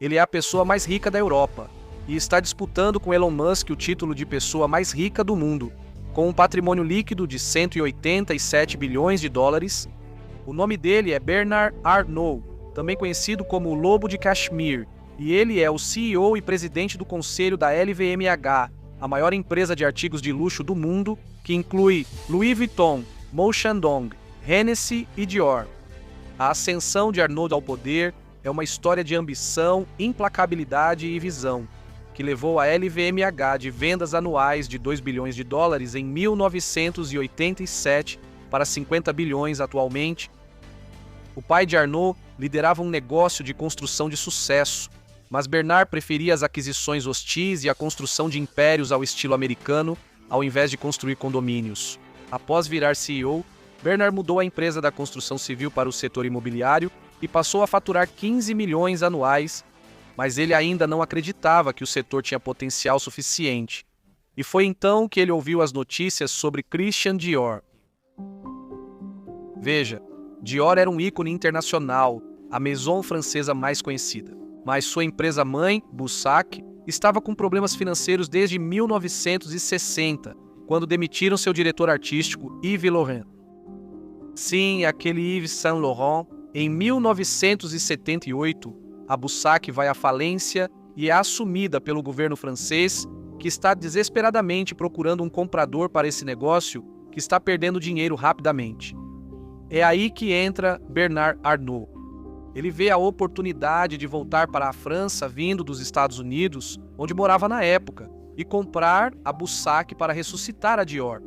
Ele é a pessoa mais rica da Europa e está disputando com Elon Musk o título de pessoa mais rica do mundo, com um patrimônio líquido de 187 bilhões de dólares. O nome dele é Bernard Arnault, também conhecido como o Lobo de Kashmir, e ele é o CEO e presidente do conselho da LVMH, a maior empresa de artigos de luxo do mundo, que inclui Louis Vuitton, Moët Chandon, Hennessy e Dior. A ascensão de Arnault ao poder é uma história de ambição, implacabilidade e visão, que levou a LVMH de vendas anuais de 2 bilhões de dólares em 1987 para 50 bilhões atualmente. O pai de Arnault liderava um negócio de construção de sucesso, mas Bernard preferia as aquisições hostis e a construção de impérios ao estilo americano, ao invés de construir condomínios. Após virar CEO, Bernard mudou a empresa da construção civil para o setor imobiliário e passou a faturar 15 milhões anuais, mas ele ainda não acreditava que o setor tinha potencial suficiente. E foi então que ele ouviu as notícias sobre Christian Dior. Veja, Dior era um ícone internacional, a maison francesa mais conhecida. Mas sua empresa-mãe, Bussac, estava com problemas financeiros desde 1960, quando demitiram seu diretor artístico, Yves Laurent. Sim, aquele Yves Saint Laurent. Em 1978, a Bussac vai à falência e é assumida pelo governo francês, que está desesperadamente procurando um comprador para esse negócio que está perdendo dinheiro rapidamente. É aí que entra Bernard Arnault. Ele vê a oportunidade de voltar para a França vindo dos Estados Unidos, onde morava na época, e comprar a Bussac para ressuscitar a Dior.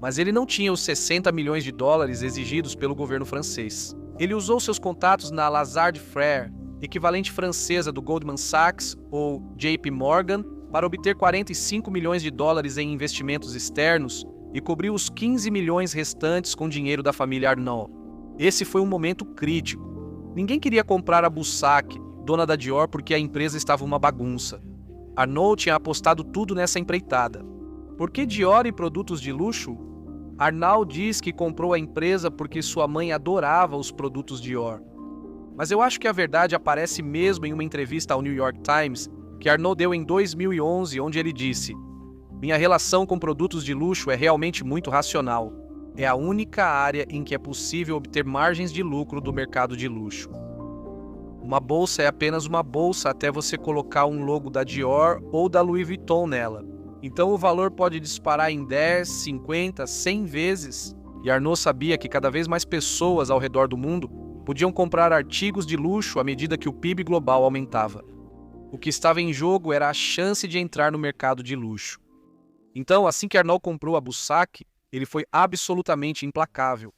Mas ele não tinha os 60 milhões de dólares exigidos pelo governo francês. Ele usou seus contatos na Lazard Frères, equivalente francesa do Goldman Sachs ou JP Morgan, para obter 45 milhões de dólares em investimentos externos e cobriu os 15 milhões restantes com dinheiro da família Arnault. Esse foi um momento crítico. Ninguém queria comprar a Bussac, dona da Dior, porque a empresa estava uma bagunça. Arnault tinha apostado tudo nessa empreitada. Por que Dior e produtos de luxo? Arnault diz que comprou a empresa porque sua mãe adorava os produtos Dior. Mas eu acho que a verdade aparece mesmo em uma entrevista ao New York Times que Arnault deu em 2011, onde ele disse: "Minha relação com produtos de luxo é realmente muito racional. É a única área em que é possível obter margens de lucro do mercado de luxo. Uma bolsa é apenas uma bolsa até você colocar um logo da Dior ou da Louis Vuitton nela. Então o valor pode disparar em 10, 50, 100 vezes." E Arnault sabia que cada vez mais pessoas ao redor do mundo podiam comprar artigos de luxo à medida que o PIB global aumentava. O que estava em jogo era a chance de entrar no mercado de luxo. Então, assim que Arnault comprou a Bussac, ele foi absolutamente implacável.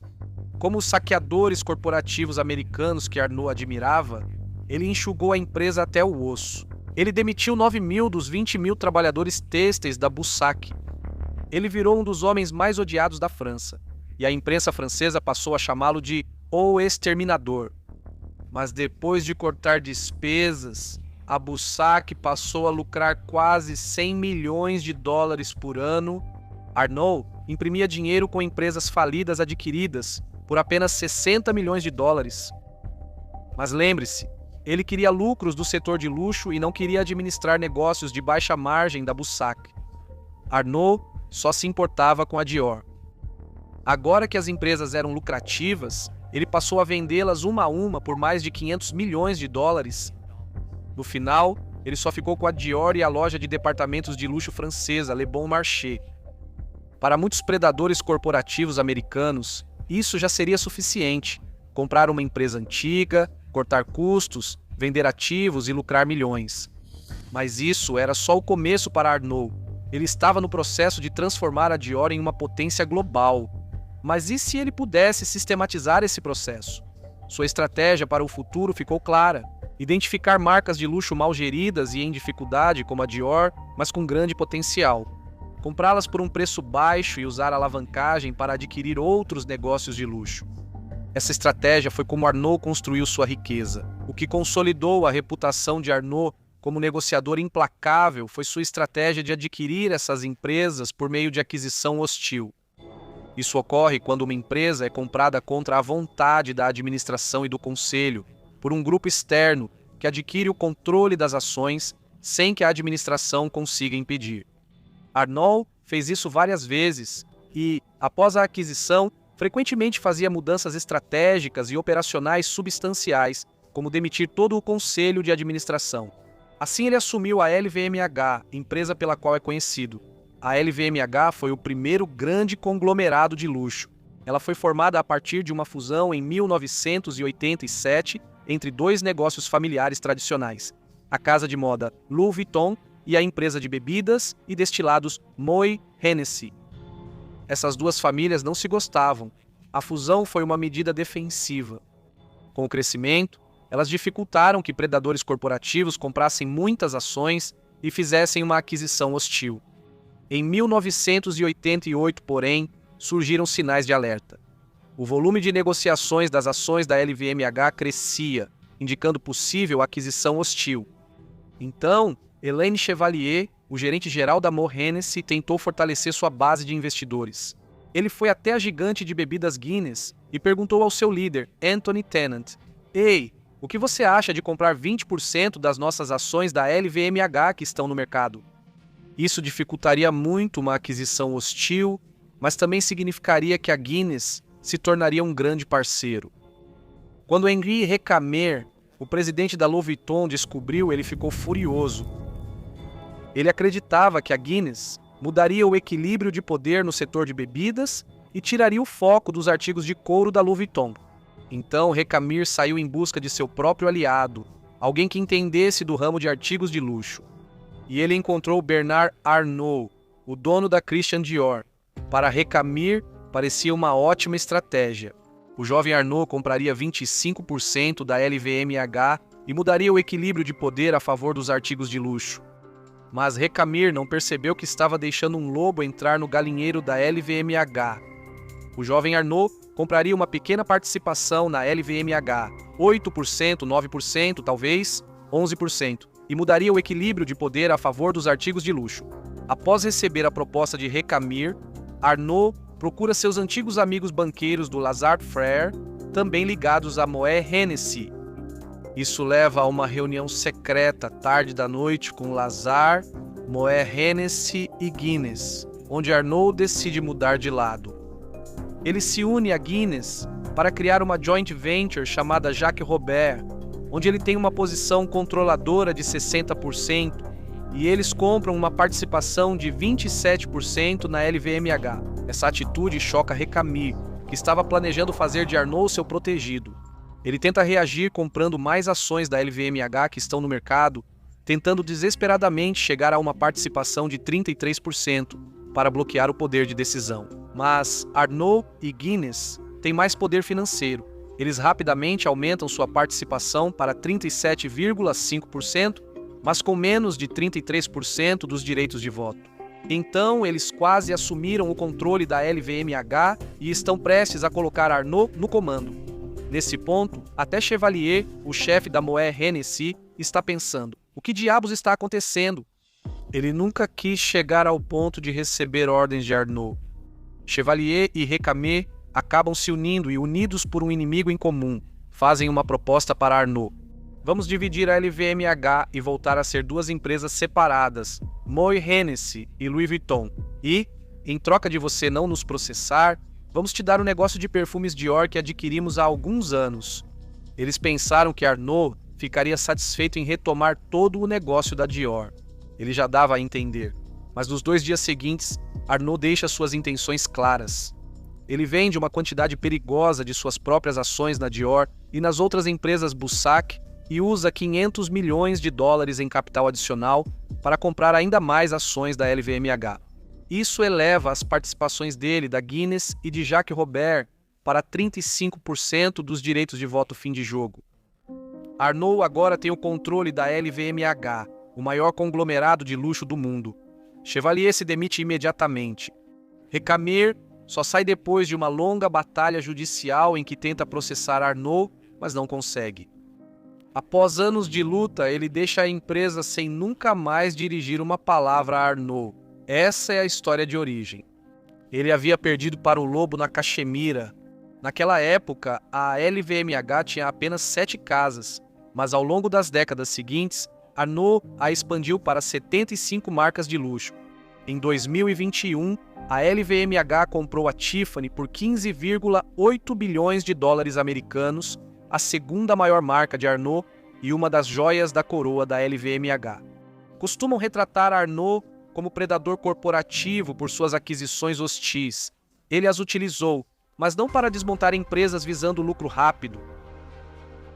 Como os saqueadores corporativos americanos que Arnault admirava, ele enxugou a empresa até o osso. Ele demitiu 9 mil dos 20 mil trabalhadores têxteis da Bussac. Ele virou um dos homens mais odiados da França, e a imprensa francesa passou a chamá-lo de O Exterminador. Mas depois de cortar despesas, a Bussac passou a lucrar quase 100 milhões de dólares por ano. Arnault imprimia dinheiro com empresas falidas adquiridas por apenas 60 milhões de dólares. Mas lembre-se, ele queria lucros do setor de luxo e não queria administrar negócios de baixa margem da Bussac. Arnault só se importava com a Dior. Agora que as empresas eram lucrativas, ele passou a vendê-las uma a uma por mais de 500 milhões de dólares. No final, ele só ficou com a Dior e a loja de departamentos de luxo francesa, Le Bon Marché. Para muitos predadores corporativos americanos, isso já seria suficiente: comprar uma empresa antiga, cortar custos, vender ativos e lucrar milhões. Mas isso era só o começo para Arnault. Ele estava no processo de transformar a Dior em uma potência global. Mas e se ele pudesse sistematizar esse processo? Sua estratégia para o futuro ficou clara: identificar marcas de luxo mal geridas e em dificuldade, como a Dior, mas com grande potencial. Comprá-las por um preço baixo e usar a alavancagem para adquirir outros negócios de luxo. Essa estratégia foi como Arnault construiu sua riqueza. O que consolidou a reputação de Arnault como negociador implacável foi sua estratégia de adquirir essas empresas por meio de aquisição hostil. Isso ocorre quando uma empresa é comprada contra a vontade da administração e do conselho, por um grupo externo que adquire o controle das ações sem que a administração consiga impedir. Arnault fez isso várias vezes e, após a aquisição, frequentemente fazia mudanças estratégicas e operacionais substanciais, como demitir todo o conselho de administração. Assim, ele assumiu a LVMH, empresa pela qual é conhecido. A LVMH foi o primeiro grande conglomerado de luxo. Ela foi formada a partir de uma fusão em 1987 entre dois negócios familiares tradicionais, a casa de moda Louis Vuitton e a empresa de bebidas e destilados Moët Hennessy. Essas duas famílias não se gostavam. A fusão foi uma medida defensiva. Com o crescimento, elas dificultaram que predadores corporativos comprassem muitas ações e fizessem uma aquisição hostil. Em 1988, porém, surgiram sinais de alerta. O volume de negociações das ações da LVMH crescia, indicando possível aquisição hostil. Então, Elaine Chevalier, o gerente-geral da Moët Hennessy, tentou fortalecer sua base de investidores. Ele foi até a gigante de bebidas Guinness e perguntou ao seu líder, Anthony Tennant: "Ei, o que você acha de comprar 20% das nossas ações da LVMH que estão no mercado?" Isso dificultaria muito uma aquisição hostil, mas também significaria que a Guinness se tornaria um grande parceiro. Quando Henri Recamier, o presidente da Louis Vuitton, descobriu, ele ficou furioso. Ele acreditava que a Guinness mudaria o equilíbrio de poder no setor de bebidas e tiraria o foco dos artigos de couro da Louis Vuitton. Então, Recamier saiu em busca de seu próprio aliado, alguém que entendesse do ramo de artigos de luxo. E ele encontrou Bernard Arnault, o dono da Christian Dior. Para Recamier, parecia uma ótima estratégia. O jovem Arnault compraria 25% da LVMH e mudaria o equilíbrio de poder a favor dos artigos de luxo. Mas Recamier não percebeu que estava deixando um lobo entrar no galinheiro da LVMH. O jovem Arnault compraria uma pequena participação na LVMH, 8%, 9%, talvez 11%, e mudaria o equilíbrio de poder a favor dos artigos de luxo. Após receber a proposta de Recamier, Arnault procura seus antigos amigos banqueiros do Lazard Frères, também ligados à Moët Hennessy. Isso leva a uma reunião secreta tarde da noite com Lazard, Moët Hennessy e Guinness, onde Arnault decide mudar de lado. Ele se une à Guinness para criar uma joint venture chamada Jacques Robert, onde ele tem uma posição controladora de 60%, e eles compram uma participação de 27% na LVMH. Essa atitude choca Recamier, que estava planejando fazer de Arnault seu protegido. Ele tenta reagir comprando mais ações da LVMH que estão no mercado, tentando desesperadamente chegar a uma participação de 33% para bloquear o poder de decisão. Mas Arnault e Guinness têm mais poder financeiro. Eles rapidamente aumentam sua participação para 37,5%, mas com menos de 33% dos direitos de voto. Então, eles quase assumiram o controle da LVMH e estão prestes a colocar Arnault no comando. Nesse ponto, até Chevalier, o chefe da Moët Hennessy, está pensando: o que diabos está acontecendo? Ele nunca quis chegar ao ponto de receber ordens de Arnault. Chevalier e Recamier acabam se unindo e, unidos por um inimigo em comum, fazem uma proposta para Arnault. Vamos dividir a LVMH e voltar a ser duas empresas separadas, Moët Hennessy e Louis Vuitton. E, em troca de você não nos processar, vamos te dar um negócio de perfumes Dior que adquirimos há alguns anos. Eles pensaram que Arnault ficaria satisfeito em retomar todo o negócio da Dior. Ele já dava a entender. Mas nos 2 dias seguintes, Arnault deixa suas intenções claras. Ele vende uma quantidade perigosa de suas próprias ações na Dior e nas outras empresas Bussac e usa 500 milhões de dólares em capital adicional para comprar ainda mais ações da LVMH. Isso eleva as participações dele, da Guinness e de Jacques Robert para 35% dos direitos de voto fim de jogo. Arnault agora tem o controle da LVMH, o maior conglomerado de luxo do mundo. Chevalier se demite imediatamente. Recamier só sai depois de uma longa batalha judicial em que tenta processar Arnault, mas não consegue. Após anos de luta, ele deixa a empresa sem nunca mais dirigir uma palavra a Arnault. Essa é a história de origem. Ele havia perdido para o lobo na Caxemira. Naquela época, a LVMH tinha apenas 7 casas, mas ao longo das décadas seguintes, Arnault a expandiu para 75 marcas de luxo. Em 2021, a LVMH comprou a Tiffany por 15,8 bilhões de dólares americanos, a segunda maior marca de Arnault e uma das joias da coroa da LVMH. Costumam retratar Arnault como predador corporativo por suas aquisições hostis. Ele as utilizou, mas não para desmontar empresas visando lucro rápido.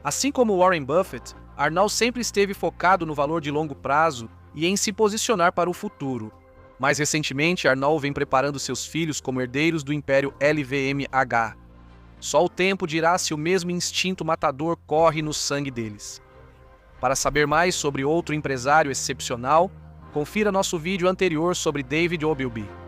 Assim como Warren Buffett, Arnault sempre esteve focado no valor de longo prazo e em se posicionar para o futuro. Mais recentemente, Arnault vem preparando seus filhos como herdeiros do império LVMH. Só o tempo dirá se o mesmo instinto matador corre no sangue deles. Para saber mais sobre outro empresário excepcional, confira nosso vídeo anterior sobre David Ogilvy.